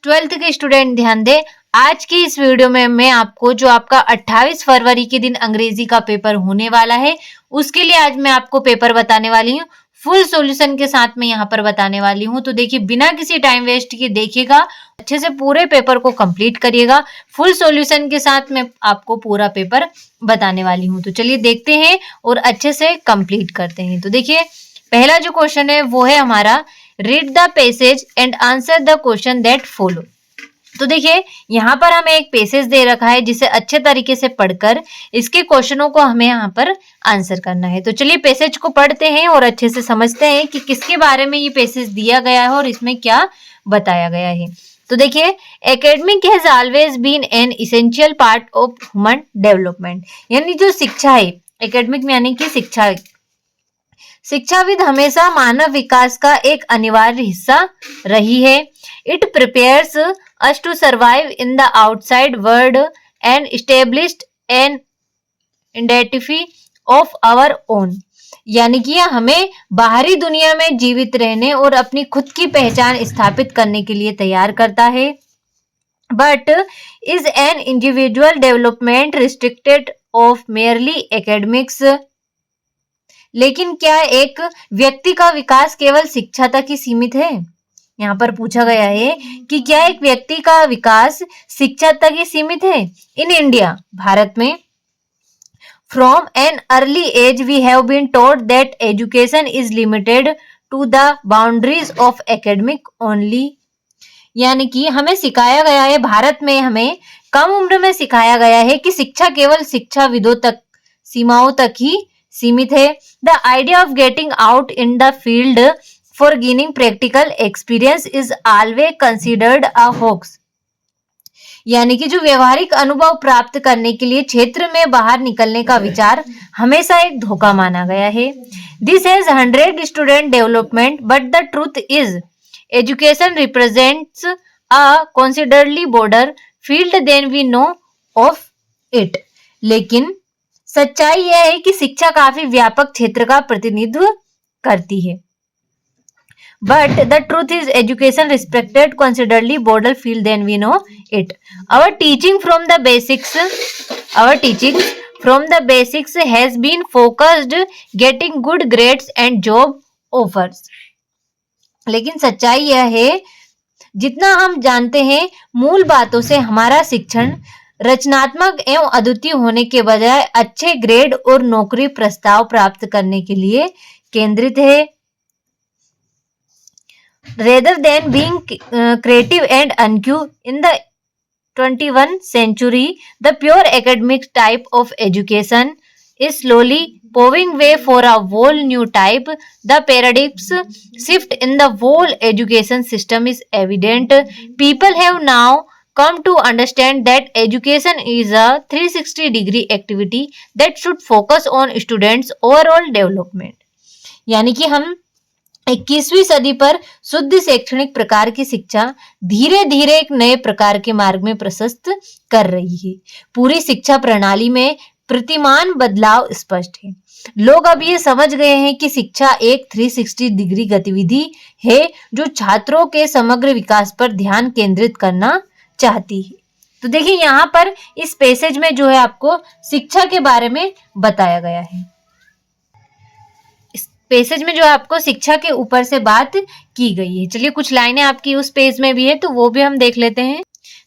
Twelfth के student ध्यान दें। आज की इस वीडियो में मैं आपको जो आपका 28 फरवरी के दिन अंग्रेजी का पेपर होने वाला है उसके लिए आज मैं आपको पेपर बताने वाली हूँ। फुल सॉल्यूशन के साथ में यहाँ पर बताने वाली हूँ। तो देखिए बिना किसी टाइम वेस्ट के देखिएगा, अच्छे से पूरे पेपर को कंप्लीट करिएगा। फुल सॉल्यूशन के साथ मैं आपको पूरा पेपर बताने वाली हूँ। तो चलिए देखते हैं और अच्छे से कंप्लीट करते हैं। तो देखिए पहला जो क्वेश्चन है वो है हमारा read the passage and answer the question that follow. तो देखिए यहाँ पर हमें एक पैसेज दे रखा है जिसे अच्छे तरीके से पढ़कर इसके क्वेश्चनों को हमें यहाँ पर आंसर करना है। तो चलिए पैसेज को पढ़ते हैं और अच्छे से समझते हैं कि किसके बारे में ये पैसेज दिया गया है और इसमें क्या बताया गया है। तो देखिए academic has always been an essential part of human development, यानी जो शिक्षा है एकेडमिक में यानी कि शिक्षाविद हमेशा मानव विकास का एक अनिवार्य हिस्सा रही है। It prepares us to survive in the outside world and established an identity of our own, यानी कि हमें बाहरी दुनिया में जीवित रहने और अपनी खुद की पहचान स्थापित करने के लिए तैयार करता है। But is an individual development restricted of merely academics, लेकिन क्या एक व्यक्ति का विकास केवल शिक्षा तक ही सीमित है? यहाँ पर पूछा गया है कि क्या एक व्यक्ति का विकास शिक्षा तक ही सीमित है? इन इंडिया, भारत में, from an early age we have been taught that education is limited to the boundaries of academic only, यानी कि हमें सिखाया गया है, भारत में हमें कम उम्र में सिखाया गया है कि शिक्षा केवल शिक्षाविदों तक, सीमाओं तक ही सीमित है। The idea of getting out in the field for gaining practical experience is always considered a hoax, यानी कि जो व्यवहारिक अनुभव प्राप्त करने के लिए क्षेत्र में बाहर निकलने का विचार हमेशा एक धोखा माना गया है। This has 100 student development but the truth is education represents a considerably broader field than we know of it, लेकिन सच्चाई यह है कि शिक्षा काफी व्यापक क्षेत्र का प्रतिनिधित्व करती है। But the truth is education respected considerably broader field than we know it. Our teaching from the basics has been focused getting good grades and job offers. लेकिन सच्चाई यह है, जितना हम जानते हैं मूल बातों से हमारा शिक्षण रचनात्मक एवं अद्वितीय होने के बजाय अच्छे ग्रेड और नौकरी प्रस्ताव प्राप्त करने के लिए केंद्रित है। Rather than being creative and uncool in the 21st century, the pure academic type of education is slowly paving way for a whole new type. The paradigms shift in the whole education system is evident. People have now come to understand that education is a 360-degree activity that should focus on students' overall development. यानी कि हम 21वीं सदी पर शुद्ध शैक्षणिक प्रकार की शिक्षा धीरे धीरे एक नए प्रकार के मार्ग में प्रशस्त कर रही है। पूरी शिक्षा प्रणाली में प्रतिमान बदलाव स्पष्ट है। लोग अब ये समझ गए हैं कि शिक्षा एक 360 डिग्री गतिविधि है जो छात्रों के समग्र विकास पर ध्यान केंद्रित करना चाहती है। तो देखिए यहाँ पर इस पैसेज में जो है आपको शिक्षा के बारे में बताया गया है। पैसेज में जो है आपको शिक्षा के ऊपर से बात की गई है। चलिए कुछ लाइनें आपकी उस पेज में भी है तो वो भी हम देख लेते हैं।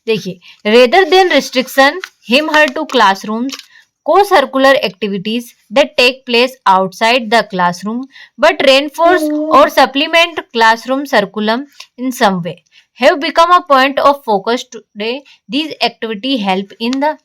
देखिए, rather than restriction him her to classrooms co-curricular activities that take place outside the classroom but reinforce और supplement classroom curriculum in some way have become a point of focus today. These activity help in the,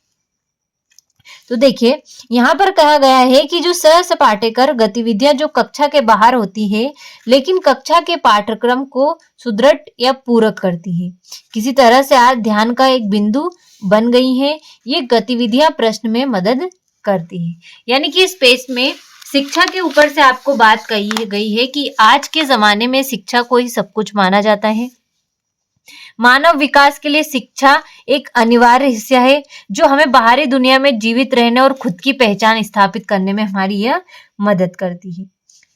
तो देखिए यहाँ पर कहा गया है कि जो सहपाठेकर गतिविधियां जो कक्षा के बाहर होती है लेकिन कक्षा के पाठ्यक्रम को सुदृढ़ या पूरक करती है, किसी तरह से आज ध्यान का एक बिंदु बन गई है। ये गतिविधियां प्रश्न में मदद करती है, यानी कि इस पेज में शिक्षा के ऊपर से आपको बात कही गई है कि आज के जमाने में शिक्षा को ही सब कुछ माना जाता है। मानव विकास के लिए शिक्षा एक अनिवार्य हिस्सा है जो हमें बाहरी दुनिया में जीवित रहने और खुद की पहचान स्थापित करने में हमारी यह मदद करती है।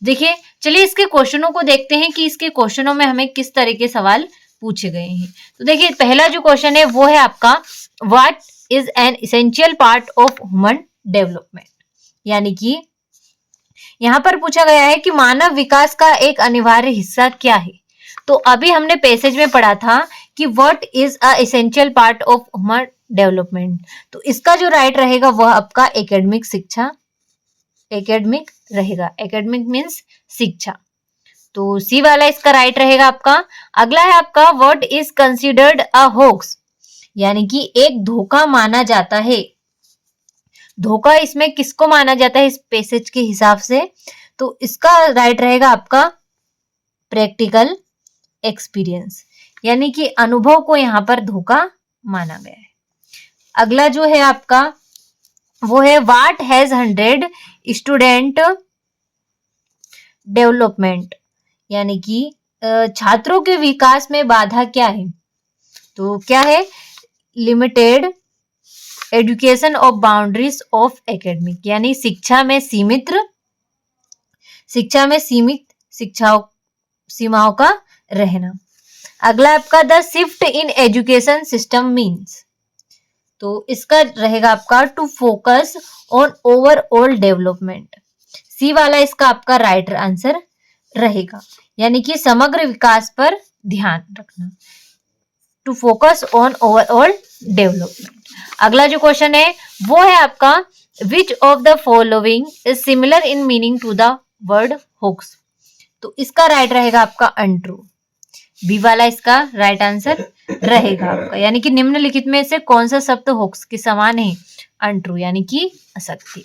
देखिए चलिए इसके क्वेश्चनों को देखते हैं कि इसके क्वेश्चनों में हमें किस तरह के सवाल पूछे गए हैं। तो देखिए पहला जो क्वेश्चन है वो है आपका what is an essential part of human development, यानी कि यहाँ पर पूछा गया है कि मानव विकास का एक अनिवार्य हिस्सा क्या है। तो अभी हमने पैसेज में पढ़ा था कि what is a essential part of human development, तो इसका जो राइट रहेगा वह आपका एकेडमिक शिक्षा, एकेडमिक रहेगा, एकेडमिक मीन्स शिक्षा, तो सी वाला इसका राइट रहेगा आपका। अगला है आपका what is considered a hoax, यानी कि एक धोखा माना जाता है। धोखा इसमें किसको माना जाता है इस पैसेज के हिसाब से, तो इसका राइट रहेगा आपका प्रैक्टिकल एक्सपीरियंस, यानी कि अनुभव को यहाँ पर धोखा माना गया है। अगला जो है आपका वो है व्हाट हैज 100 स्टूडेंट डेवलपमेंट, यानी कि छात्रों के विकास में बाधा क्या है। तो क्या है, limited education of boundaries of academic, यानी शिक्षा में सीमित सीमाओं का रहना। अगला आपका the shift in education system means, तो इसका रहेगा आपका to focus on overall development, C वाला इसका आपका राइट आंसर रहेगा, यानी कि समग्र विकास पर ध्यान रखना, to focus on overall development. अगला जो क्वेश्चन है वो है आपका which of the following is similar in meaning to the word hoax, तो इसका राइट रहेगा आपका अनट्रू, बी वाला इसका राइट आंसर रहेगा आपका, यानी कि निम्नलिखित में से कौन सा शब्द होक्स के समान है, अनट्रू यानी कि असत्य।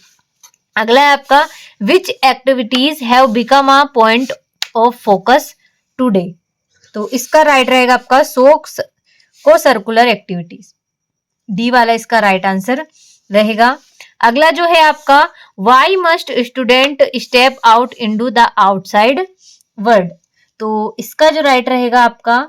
अगला है आपका which activities have become a point of focus today, तो इसका राइट रहेगा आपका सोक्स को सर्कुलर एक्टिविटीज, डी वाला इसका राइट आंसर रहेगा। अगला जो है आपका why must student step out into the outside world, तो इसका जो राइट रहेगा आपका,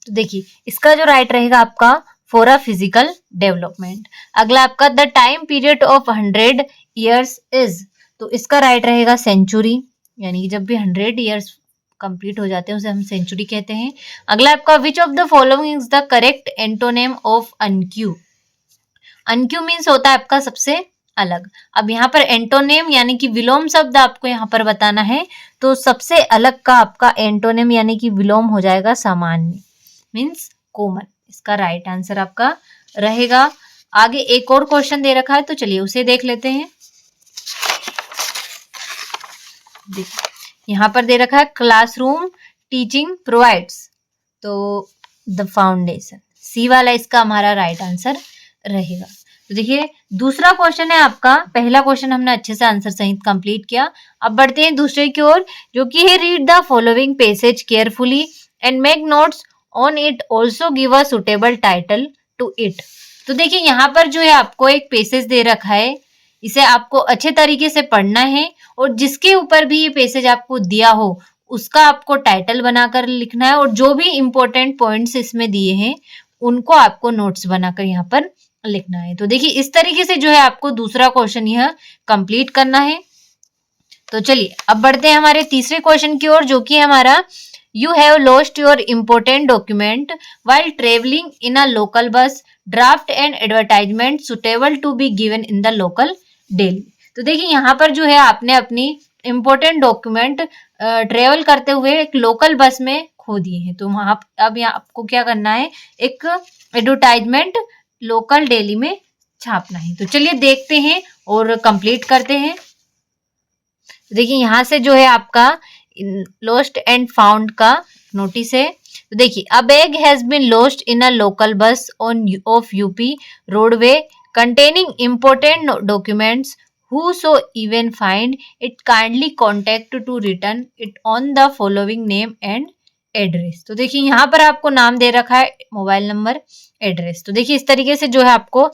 तो देखिए इसका जो राइट रहेगा आपका फॉर अ फिजिकल डेवलपमेंट। अगला आपका the time period of 100 years is, तो इसका राइट रहेगा सेंचुरी, यानी कि जब भी 100 ईयर्स कंप्लीट हो जाते हैं उसे हम सेंचुरी कहते हैं। अगला आपका which of the following is the correct antonym of unique, unique means होता है आपका सबसे अलग। अब यहाँ पर एंटोनेम यानी कि विलोम शब्द आपको यहाँ पर बताना है, तो सबसे अलग का आपका एंटोनेम यानी कि विलोम हो जाएगा सामान्य, मीन्स कॉमन, इसका राइट आंसर आपका रहेगा। आगे एक और क्वेश्चन दे रखा है तो चलिए उसे देख लेते हैं। देखिए यहाँ पर दे रखा है क्लासरूम टीचिंग प्रोवाइड्स, तो द फाउंडेशन, सी वाला इसका हमारा राइट आंसर रहेगा। तो देखिए दूसरा क्वेश्चन है आपका, पहला क्वेश्चन हमने अच्छे से आंसर सहित कंप्लीट किया। अब बढ़ते हैं दूसरे की ओर, जो कि है read the following passage carefully and make notes on it, also give a suitable title to it. तो देखिए यहाँ पर जो है आपको एक पैसेज दे रखा है, इसे आपको अच्छे तरीके से पढ़ना है और जिसके ऊपर भी ये पैसेज आपको दिया हो उसका आपको टाइटल बनाकर लिखना है और जो भी इंपॉर्टेंट पॉइंट्स इसमें दिए हैं उनको आपको नोट्स बनाकर यहाँ पर लिखना है। तो देखिए इस तरीके से जो है आपको दूसरा क्वेश्चन यह कंप्लीट करना है। तो चलिए अब बढ़ते हैं हमारे तीसरे क्वेश्चन की ओर, जो कि हमारा you have lost your important document while traveling in a local bus, draft and advertisement suitable to be given in the local daily। तो देखिए यहाँ पर जो है आपने अपनी इम्पोर्टेंट डॉक्यूमेंट ट्रेवल करते हुए एक लोकल बस में खो दिए हैं, तो वहां अब यहाँ आपको क्या करना है, एक एडवर्टाइजमेंट लोकल डेली में छापना है। तो चलिए देखते हैं और कंप्लीट करते हैं। देखिए यहाँ से जो है आपका लॉस्ट एंड फाउंड का नोटिस है। तो देखिए a bag has been lost in a local bus on of UP roadway containing important documents, whoso even find it kindly contact to return it on the following name and address। तो देखिए यहाँ पर आपको नाम दे रखा है, mobile number, address. तो देखिए इस तरीके से जो है आपको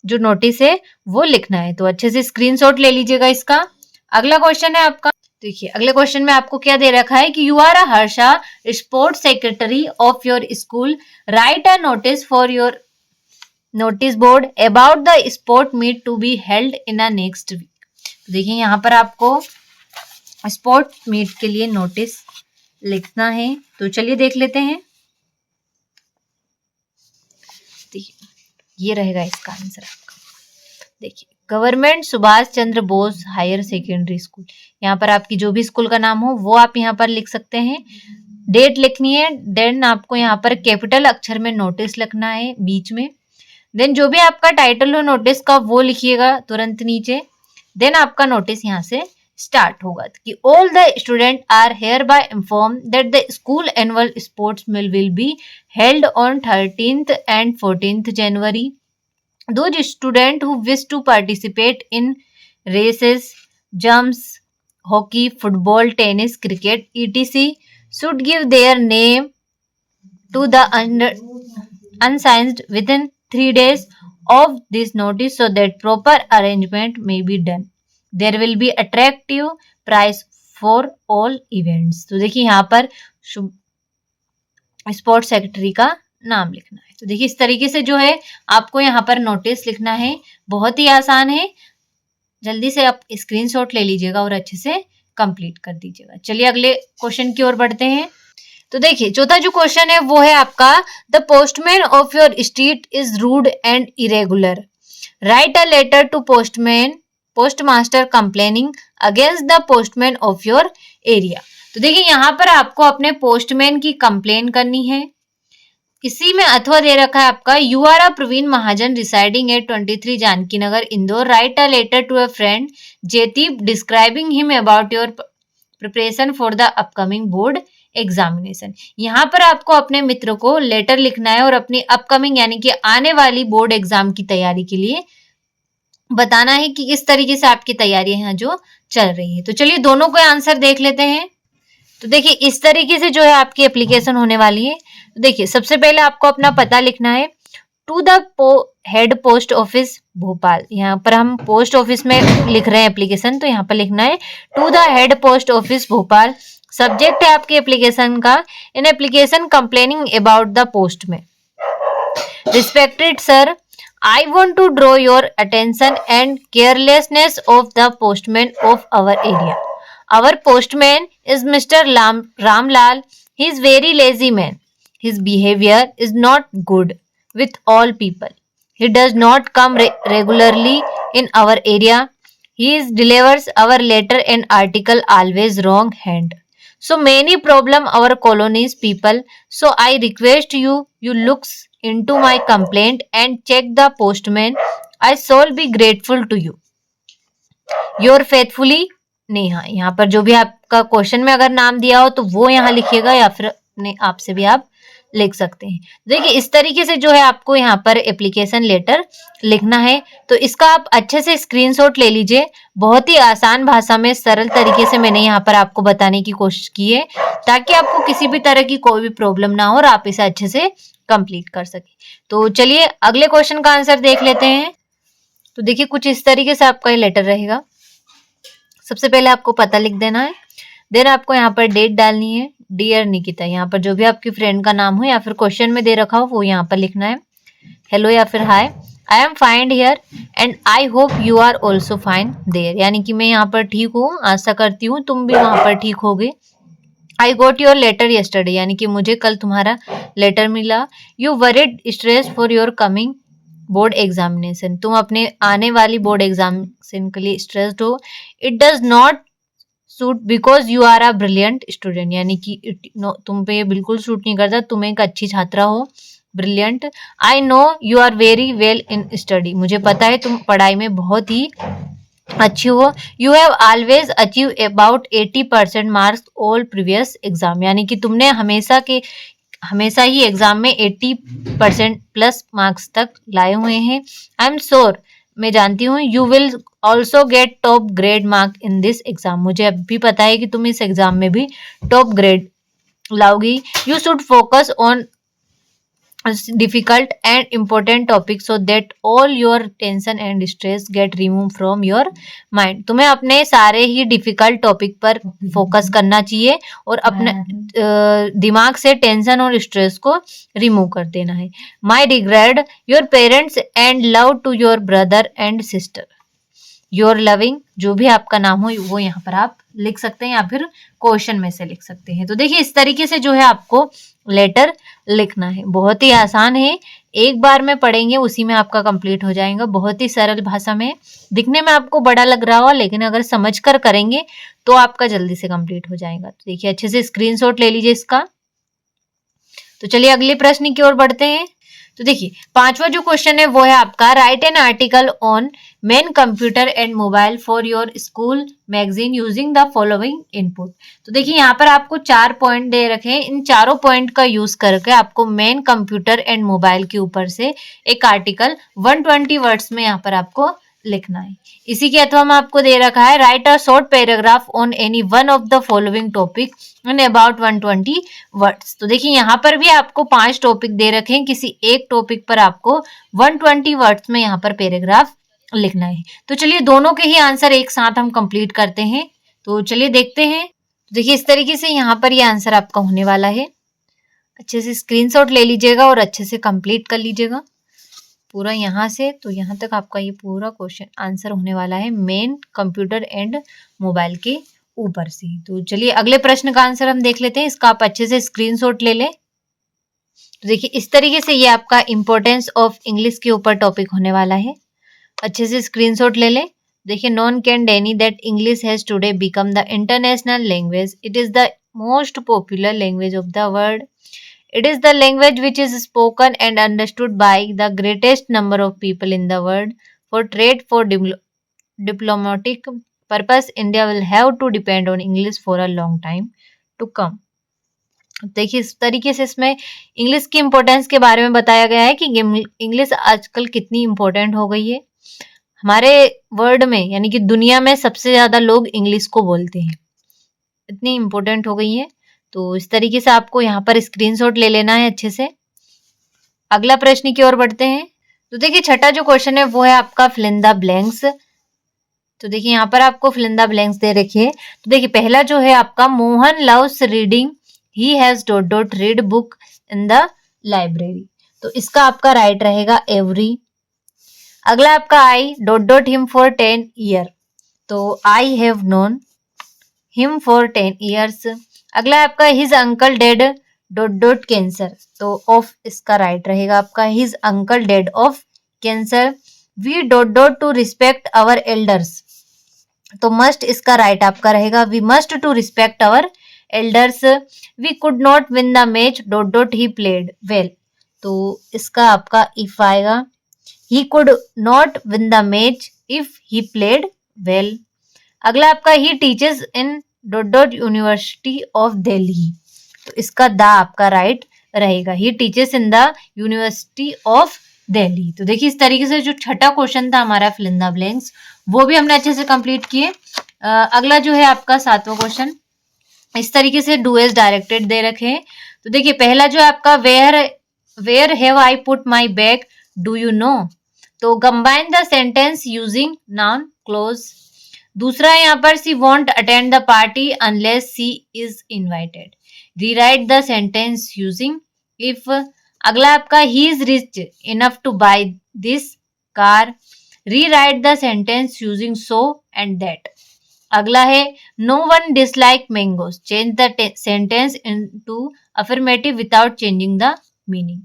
जो नोटिस है वो लिखना है, तो अच्छे से स्क्रीनशॉट ले लीजिएगा इसका। अगला क्वेश्चन है आपका, देखिए अगले क्वेश्चन में आपको क्या दे रखा है कि you are a Harsha sports secretary of your school, write a notice for your notice board about the sport meet to be held in a next week. देखिए यहाँ पर आपको स्पोर्ट मीट के लिए नोटिस लिखना है। तो चलिए देख लेते हैं। देखिए ये रहेगा इसका आंसर आपका। देखिए government Subhash Chandra Bose higher secondary school, यहाँ पर आपकी जो भी स्कूल का नाम हो वो आप यहाँ पर लिख सकते हैं। डेट लिखनी है, देन आपको यहाँ पर कैपिटल अक्षर में नोटिस लिखना है बीच में, देन जो भी आपका टाइटल हो नोटिस का वो लिखिएगा तुरंत नीचे। देन आपका नोटिस यहाँ से स्टार्ट होगा कि all the student are hereby inform that the school annual sports meal will be held on 13th and 14th January. Those students who wish to participate in races, jumps, hockey, football, tennis, cricket, etc. should give their name to the unsigned within 3 days of this notice so that proper arrangement may be done. There will be attractive price for all events. तो देखिए यहाँ पर sports secretary का नाम लिखना है। तो देखिए इस तरीके से जो है आपको यहाँ पर नोटिस लिखना है, बहुत ही आसान है। जल्दी से आप स्क्रीनशॉट ले लीजिएगा और अच्छे से कंप्लीट कर दीजिएगा। चलिए अगले क्वेश्चन की ओर बढ़ते हैं। तो देखिए चौथा जो क्वेश्चन है वो है आपका, the postman of your street is rude and irregular, write a letter to postmaster complaining against the postman of your area. तो देखिए यहाँ पर आपको अपने पोस्टमैन की कंप्लेन करनी है। इसी में अथवा दे रखा है आपका, you are a Praveen Mahajan residing at 23 Janki Nagar Indore, write a letter to a friend Jeeti describing him about your preparation for the upcoming board examination. यहाँ पर आपको अपने मित्र को लेटर लिखना है और अपनी अपकमिंग यानी कि आने वाली बोर्ड एग्जाम की तैयारी के लिए बताना है कि किस तरीके से आपकी तैयारियां यहाँ जो चल रही है। तो चलिए दोनों को आंसर देख लेते हैं। तो देखिए इस तरीके से जो है आपकी एप्लीकेशन होने वाली है। तो देखिए सबसे पहले आपको अपना पता लिखना है, to the head post office Bhopal. यहाँ पर हम पोस्ट ऑफिस में लिख रहे हैं एप्लीकेशन, तो यहाँ पर लिखना है to the head post office Bhopal. Subject है आपकी एप्लीकेशन का, in application complaining about the postman. Respected sir, I want to draw your attention and carelessness of the postman of our area. Our postman is Mr. Ramlal. He is very lazy man. His behavior is not good with all people. He does not come regularly in our area. He delivers our letter and article always wrong hand. So many problem our colony's people. So I request you looks into my complaint and check the postman. I shall be grateful to you. Your faithfully Neha. यहाँ पर जो भी आपका question में अगर नाम दिया हो तो वो यहाँ लिखिएगा या फिर अपने आप से भी आप लिख सकते हैं। देखिए इस तरीके से जो है आपको यहाँ पर एप्लीकेशन लेटर लिखना है। तो इसका आप अच्छे से स्क्रीनशॉट ले लीजिए। बहुत ही आसान भाषा में सरल तरीके से मैंने यहाँ पर आपको बताने की कोशिश की है ताकि आपको किसी भी तरह की कोई भी प्रॉब्लम ना हो और आप इसे अच्छे से कंप्लीट कर सके। तो चलिए अगले क्वेश्चन का आंसर देख लेते हैं। तो देखिए कुछ इस तरीके से आपका ये लेटर रहेगा। सबसे पहले आपको पता लिख देना है, देन आपको यहाँ पर डेट डालनी है, डियर निकिता। यहाँ पर जो भी आपकी फ्रेंड का नाम हो या फिर क्वेश्चन में दे रखा हो वो यहाँ पर लिखना है, हेलो या फिर hi, I am fine here and I hope you are also fine there. यानी कि मैं यहाँ पर ठीक हूँ, आशा करती हूँ तुम भी वहाँ पर ठीक होगे। आई गोट योर लेटर यस्टरडे, यानी कि मुझे कल तुम्हारा लेटर मिला। You worried stress for your coming board examination, तुम अपने आने वाली बोर्ड एग्जामिनेशन के लिए स्ट्रेस्ड हो। It does not suit because you are a brilliant student, यानी कि तुम पे ये बिल्कुल सूट नहीं करता, तुम एक अच्छी छात्रा हो, brilliant. I know you are very well in study, मुझे पता है तुम पढ़ाई में बहुत ही अच्छी हो। You have always achieve about 80% marks all previous exam, यानी कि तुमने हमेशा ही एग्जाम में 80% प्लस मार्क्स तक लाए हुए हैं। आई एम श्योर, मैं जानती हूँ, you will also get top grade mark in this exam, मुझे अब भी पता है कि तुम इस एग्जाम में भी टॉप ग्रेड लाओगी। You should focus on difficult and important topics so that all your tension and stress get removed from your mind। तुम्हें अपने सारे ही डिफिकल्ट टॉपिक पर फोकस करना चाहिए और अपने दिमाग से टेंशन और स्ट्रेस को रिमूव कर देना है। My regret your parents and love to your brother and sister. Your loving, जो भी आपका नाम हो वो यहाँ पर आप लिख सकते हैं या फिर क्वेश्चन में से लिख सकते हैं। तो देखिए इस तरीके से जो है आपको लेटर लिखना है। बहुत ही आसान है, एक बार में पढ़ेंगे उसी में आपका कंप्लीट हो जाएगा। बहुत ही सरल भाषा में, दिखने में आपको बड़ा लग रहा हो लेकिन अगर समझ कर करेंगे तो आपका जल्दी से कंप्लीट हो जाएगा। तो देखिए अच्छे से स्क्रीनशॉट ले लीजिए इसका। तो चलिए अगले प्रश्न की ओर बढ़ते हैं। तो देखिए पांचवा जो क्वेश्चन है वो है आपका right an article on main computer and mobile for your school magazine using the following input. तो देखिए यहाँ पर आपको 4 पॉइंट दे रखे हैं, इन चारों पॉइंट का यूज करके आपको मेन कंप्यूटर एंड मोबाइल के ऊपर से एक आर्टिकल 120 वर्ड्स में यहाँ पर आपको लिखना है। इसी के अथवा में आपको दे रखा है right a short paragraph on any one of the following topic in about 120 words. तो देखिए यहाँ पर भी आपको 5 टॉपिक दे रखे हैं, किसी एक टॉपिक पर आपको 120 वर्ड्स में यहाँ पर पैराग्राफ लिखना है। तो चलिए दोनों के ही आंसर एक साथ हम कंप्लीट करते हैं। तो चलिए देखते हैं। देखिए इस तरीके से यहाँ पर ये आंसर आपका होने वाला है। अच्छे से स्क्रीनशॉट ले लीजिएगा और अच्छे से कंप्लीट कर लीजिएगा पूरा यहाँ से तो यहाँ तक आपका ये पूरा क्वेश्चन आंसर होने वाला है मेन कंप्यूटर एंड मोबाइल के ऊपर से। तो चलिए अगले प्रश्न का आंसर हम देख लेते हैं, इसका आप अच्छे से स्क्रीनशॉट ले लें। तो देखिए इस तरीके से ये आपका इंपॉर्टेंस ऑफ इंग्लिश के ऊपर टॉपिक होने वाला है। अच्छे से स्क्रीनशॉट ले लें। देखिए none can deny that English has today become the international language, it is the most popular language of the world, it is the language which is spoken and understood by the greatest number of people in the world. For trade, for diplomatic purpose, India will have to depend on English for a long time to come. देखिए इस तरीके से इसमें English की importance के बारे में बताया गया है कि इंग्लिश आजकल कितनी इम्पोर्टेंट हो गई है। हमारे वर्ल्ड में यानी कि दुनिया में सबसे ज्यादा लोग इंग्लिश को बोलते हैं, इतनी इम्पोर्टेंट हो गई है। तो इस तरीके से आपको यहाँ पर स्क्रीनशॉट ले लेना है अच्छे से। अगला प्रश्न की ओर बढ़ते हैं। तो देखिए छठा जो क्वेश्चन है वो है आपका फिल इन द ब्लैंक्स। तो देखिए यहाँ पर आपको फिल इन द ब्लैंक्स दे रखिए। तो देखिए पहला जो है आपका Mohan loves reading, he has dot dot read book in the library. तो इसका आपका राइट रहेगा एवरी। अगला आपका I dot dot him for 10 year, तो I have known him for 10 years. अगला आपका his uncle dead dot dot cancer, तो ऑफ इसका राइट रहेगा आपका his uncle dead of cancer. We dot dot to respect our elders, तो must इसका right आपका रहेगा we must to respect our elders. We could not win the match dot dot he played well, तो इसका आपका if आएगा he could not win the match if he played well. अगला आपका he teachers in dot dot university of Delhi, तो इसका the आपका right रहेगा he teachers in the university of Delhi. तो देखिए इस तरीके से जो छठा क्वेश्चन था हमारा फिल इन द ब्लैंक्स वो भी हमने अच्छे से कंप्लीट किए। अगला जो है आपका सातवां क्वेश्चन, इस तरीके से डू एज डायरेक्टेड दे रखे हैं। तो देखिए पहला जो है आपका where have I put my bag do you know, तो combine the sentence using noun clause. दूसरा है यहाँ पर she won't attend the party unless she is invited, rewrite the sentence using if. अगला आपका he is rich enough to buy this car, rewrite the sentence using so and that. अगला है no one dislike mangoes, change the sentence into affirmative without changing the meaning.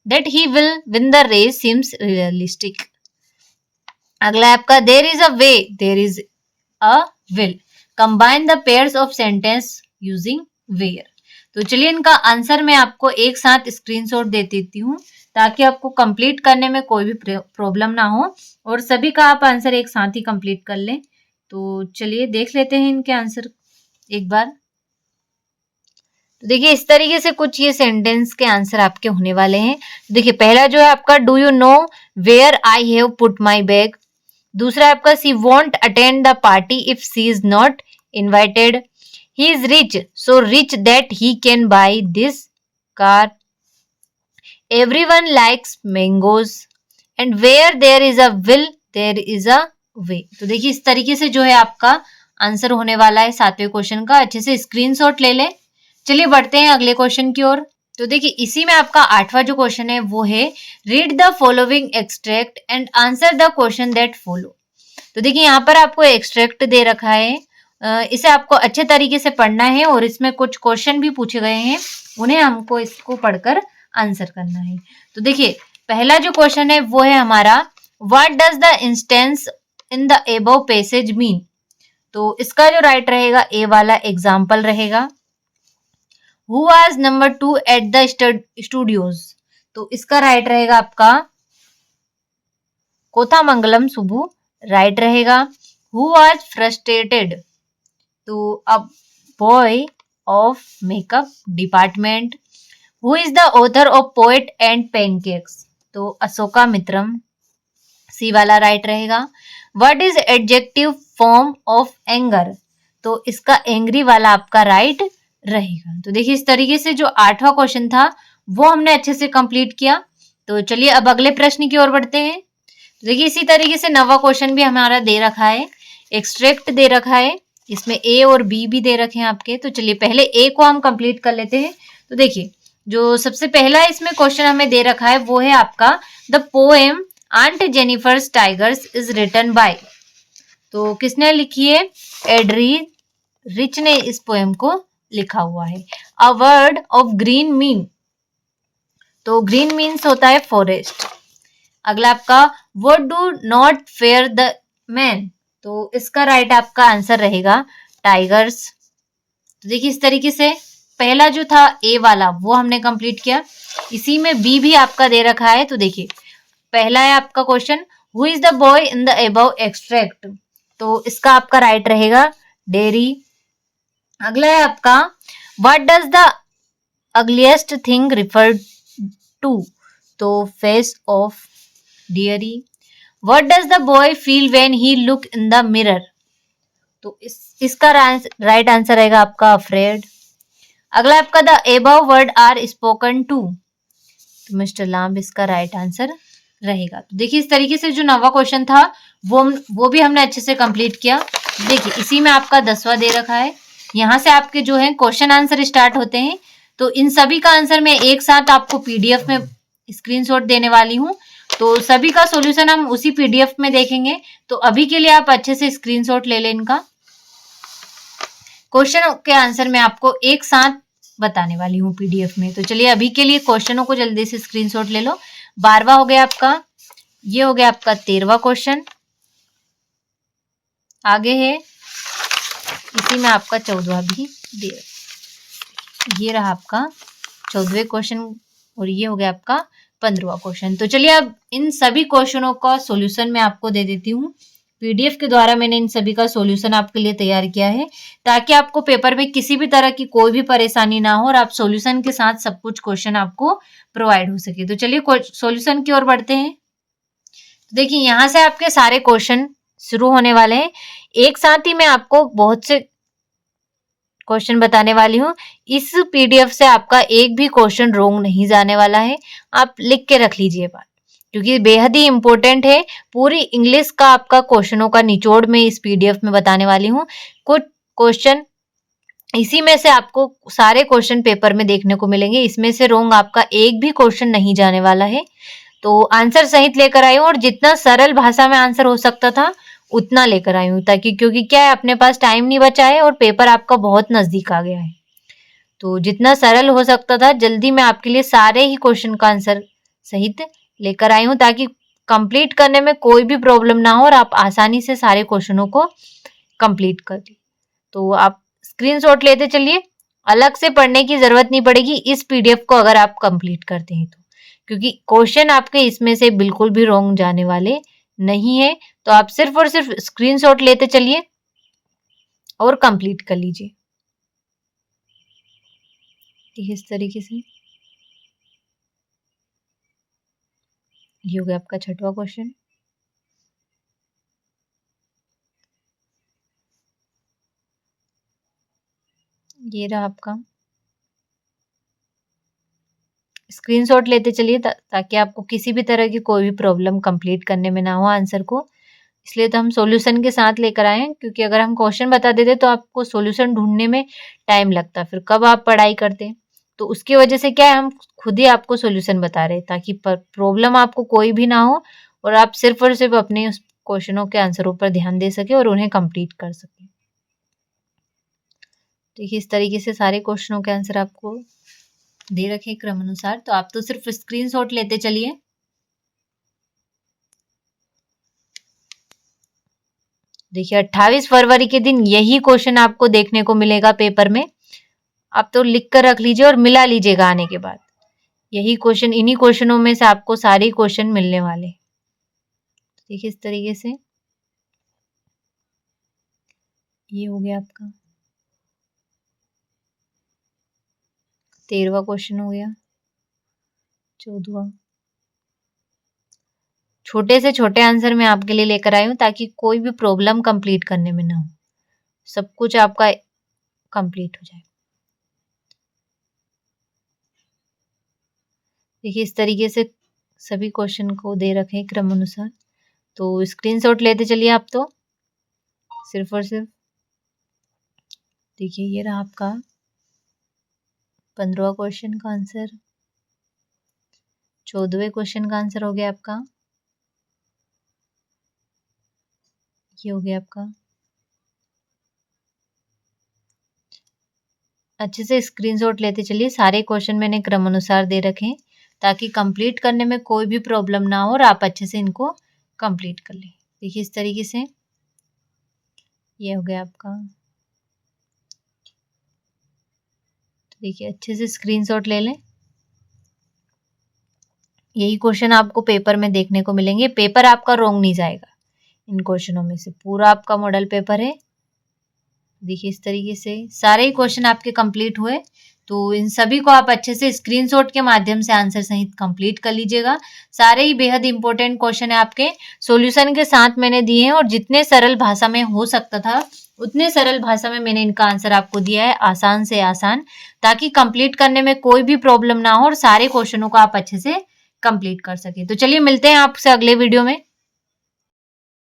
That he will win the race seems realistic. अगला आपका there is a way there is a will, combine the pairs of sentence using where. तो चलिए इनका answer मैं आपको एक साथ screenshot दे देती हूँ ताकि आपको कंप्लीट करने में कोई भी प्रॉब्लम ना हो और सभी का आप आंसर एक साथ ही कंप्लीट कर लें। तो चलिए देख लेते हैं इनके आंसर एक बार। तो देखिए इस तरीके से कुछ ये सेंटेंस के आंसर आपके होने वाले हैं। देखिए पहला जो है आपका do you know where I have put my bag. दूसरा आपका she won't attend the party if she is not invited. He is rich so rich that he can buy this car. Everyone likes mangoes and where there is a will there is a way. तो देखिए इस तरीके से जो है आपका answer होने वाला है सातवें क्वेश्चन का। अच्छे से स्क्रीनशॉट ले लें। चलिए बढ़ते हैं अगले क्वेश्चन की ओर। तो देखिए इसी में आपका 8वां जो क्वेश्चन है वो है read the following extract and answer the question that follow. तो देखिए यहाँ पर आपको एक्सट्रैक्ट दे रखा है, इसे आपको अच्छे तरीके से पढ़ना है और इसमें कुछ क्वेश्चन भी पूछे गए हैं, उन्हें हमको इसको पढ़कर आंसर करना है। तो देखिए पहला जो क्वेश्चन है वो है हमारा what does the instance in the above passage mean. तो इसका जो राइट रहेगा ए वाला एग्जाम्पल रहेगा। Who was number 2 at the studios. तो इसका राइट रहेगा आपका कोथामंगलम सुबु, राइट रहेगा। Who was frustrated. तो अब boy of makeup department. Who is the author of poet and pancakes. तो अशोका मित्रम, सी वाला राइट रहेगा। What is adjective form of anger. तो इसका एंग्री वाला आपका राइट रहेगा। तो देखिए इस तरीके से जो 8वां क्वेश्चन था वो हमने अच्छे से कंप्लीट किया। तो चलिए अब अगले प्रश्न की ओर बढ़ते हैं। देखिए इसी तरीके से 9वां क्वेश्चन भी हमारा दे रखा है, एक्सट्रैक्ट दे रखा है, इसमें ए और बी भी दे रखे हैं आपके। तो चलिए पहले ए को हम कंप्लीट कर लेते हैं। तो देखिए जो सबसे पहला इसमें क्वेश्चन हमें दे रखा है वो है आपका the poem aunt Jennifer's tigers is written by. तो किसने लिखी है, एड्री रिच ने इस पोएम को लिखा हुआ है। A word of green mean. तो ग्रीन मीन्स होता है फॉरेस्ट। अगला आपका what do not fair the man. तो इसका राइट आपका आंसर रहेगा टाइगर्स। तो देखिए इस तरीके से पहला जो था ए वाला वो हमने कंप्लीट किया। इसी में बी भी आपका दे रखा है। तो देखिए पहला है आपका question who is the boy in the above extract. तो इसका आपका राइट रहेगा डेरी। अगला है आपका what does the ugliest thing refer to. तो face of Derry. What does the boy feel when he look in the mirror. तो इसका राइट आंसर रहेगा आपका अफ्रेड। अगला आपका the above word are spoken to. तो मिस्टर लाम्ब इसका right answer रहेगा। तो देखिए इस तरीके से जो 9वां क्वेश्चन था वो भी हमने अच्छे से कंप्लीट किया। देखिए इसी में आपका 10वां दे रखा है। यहाँ से आपके जो है क्वेश्चन आंसर स्टार्ट होते हैं। तो इन सभी का आंसर मैं एक साथ आपको पीडीएफ में स्क्रीनशॉट देने वाली हूँ। तो सभी का सॉल्यूशन हम उसी पीडीएफ में देखेंगे। तो अभी के लिए आप अच्छे से स्क्रीनशॉट ले लें इनका। क्वेश्चन के आंसर मैं आपको एक साथ बताने वाली हूँ पीडीएफ में। तो चलिए अभी के लिए क्वेश्चनों को जल्दी से स्क्रीनशॉट ले लो। 12वां हो गया आपका, ये हो गया आपका 13वां क्वेश्चन। आगे है इसी में आपका 14वां भी दे, ये रहा आपका 14वें क्वेश्चन और ये हो गया आपका 15वां क्वेश्चन। तो चलिए अब इन सभी क्वेश्चनों का सॉल्यूशन मैं आपको दे देती हूँ। पीडीएफ के द्वारा मैंने इन सभी का सॉल्यूशन आपके लिए तैयार किया है ताकि आपको पेपर में किसी भी तरह की कोई भी परेशानी ना हो और आप सॉल्यूशन के साथ सब कुछ क्वेश्चन आपको प्रोवाइड हो सके। तो चलिए सॉल्यूशन की ओर बढ़ते हैं। तो देखिए यहाँ से आपके सारे क्वेश्चन शुरू होने वाले हैं। एक साथ ही मैं आपको बहुत से क्वेश्चन बताने वाली हूँ। इस पीडीएफ से आपका एक भी क्वेश्चन रॉन्ग नहीं जाने वाला है, आप लिख के रख लीजिए बात, क्योंकि बेहद ही इंपॉर्टेंट है। पूरी इंग्लिश का आपका क्वेश्चनों का निचोड़ में इस पीडीएफ में बताने वाली हूँ। कुछ क्वेश्चन इसी में से आपको सारे क्वेश्चन पेपर में देखने को मिलेंगे, इसमें से रॉन्ग आपका एक भी क्वेश्चन नहीं जाने वाला है। तो आंसर सहित लेकर आई हूँ और जितना सरल भाषा में आंसर हो सकता था उतना लेकर आई हूँ, ताकि क्योंकि क्या है अपने पास टाइम नहीं बचा है और पेपर आपका बहुत नजदीक आ गया है। तो जितना सरल हो सकता था जल्दी मैं आपके लिए सारे ही क्वेश्चन का आंसर सहित लेकर आई हूँ ताकि कंप्लीट करने में कोई भी प्रॉब्लम ना हो और आप आसानी से सारे क्वेश्चनों को कंप्लीट कर लें। तो आप स्क्रीनशॉट लेते चलिए, अलग से पढ़ने की जरूरत नहीं पड़ेगी इस पीडीएफ को अगर आप कंप्लीट करते हैं तो, क्योंकि क्वेश्चन आपके इसमें से बिल्कुल भी रॉन्ग जाने वाले नहीं है। तो आप सिर्फ और सिर्फ स्क्रीनशॉट लेते चलिए और कंप्लीट कर लीजिए। इस तरीके से ये हो गया आपका 6वां क्वेश्चन। ये रहा आपका, स्क्रीनशॉट लेते चलिए ताकि आपको किसी भी तरह की कोई भी प्रॉब्लम कंप्लीट करने में ना हो आंसर को। इसलिए तो हम सॉल्यूशन के साथ लेकर आए हैं, क्योंकि अगर हम क्वेश्चन बता देते तो आपको सॉल्यूशन ढूंढने में टाइम लगता, फिर कब आप पढ़ाई करते। तो उसकी वजह से क्या है, हम खुद ही आपको सॉल्यूशन बता रहे हैं ताकि प्रॉब्लम आपको कोई भी ना हो और आप सिर्फ और सिर्फ अपने उस क्वेश्चनों के आंसरों पर ध्यान दे सके और उन्हें कंप्लीट कर सके। देखिए इस तरीके से सारे क्वेश्चनों के आंसर आपको दे रखे क्रम अनुसार, तो आप तो सिर्फ स्क्रीनशॉट लेते चलिए। देखिए 28 फरवरी के दिन यही क्वेश्चन आपको देखने को मिलेगा पेपर में। आप तो लिख कर रख लीजिए और मिला लीजिएगा आने के बाद। यही क्वेश्चन, इन्हीं क्वेश्चनों में से आपको सारे क्वेश्चन मिलने वाले। देखिए इस तरीके से ये हो गया आपका 13वां क्वेश्चन हो गया, 14वां। छोटे से छोटे आंसर मैं आपके लिए लेकर आई हूँ ताकि कोई भी प्रॉब्लम कंप्लीट करने में ना हो, सब कुछ आपका कंप्लीट हो जाए। देखिए इस तरीके से सभी क्वेश्चन को दे रखे हैं क्रम अनुसार, तो स्क्रीनशॉट लेते चलिए आप तो सिर्फ और सिर्फ। देखिए ये रहा आपका 15वां क्वेश्चन का आंसर, 14वें क्वेश्चन का आंसर हो गया आपका, ये हो गया आपका। अच्छे से स्क्रीनशॉट लेते चलिए, सारे क्वेश्चन मैंने क्रम अनुसार दे रखे हैं ताकि कंप्लीट करने में कोई भी प्रॉब्लम ना हो और आप अच्छे से इनको कंप्लीट कर लें। देखिए इस तरीके से ये हो गया आपका। तो देखिए अच्छे से स्क्रीनशॉट ले लें। यही क्वेश्चन आपको पेपर में देखने को मिलेंगे, पेपर आपका रॉन्ग नहीं जाएगा इन क्वेश्चनों में से, पूरा आपका मॉडल पेपर है। देखिए इस तरीके से सारे ही क्वेश्चन आपके कंप्लीट हुए, तो इन सभी को आप अच्छे से स्क्रीनशॉट के माध्यम से आंसर सहित कंप्लीट कर लीजिएगा। सारे ही बेहद इंपॉर्टेंट क्वेश्चन है आपके, सॉल्यूशन के साथ मैंने दिए हैं और जितने सरल भाषा में हो सकता था उतने सरल भाषा में मैंने इनका आंसर आपको दिया है, आसान से आसान, ताकि कंप्लीट करने में कोई भी प्रॉब्लम ना हो और सारे क्वेश्चनों को आप अच्छे से कंप्लीट कर सके। तो चलिए मिलते हैं आपसे अगले वीडियो में।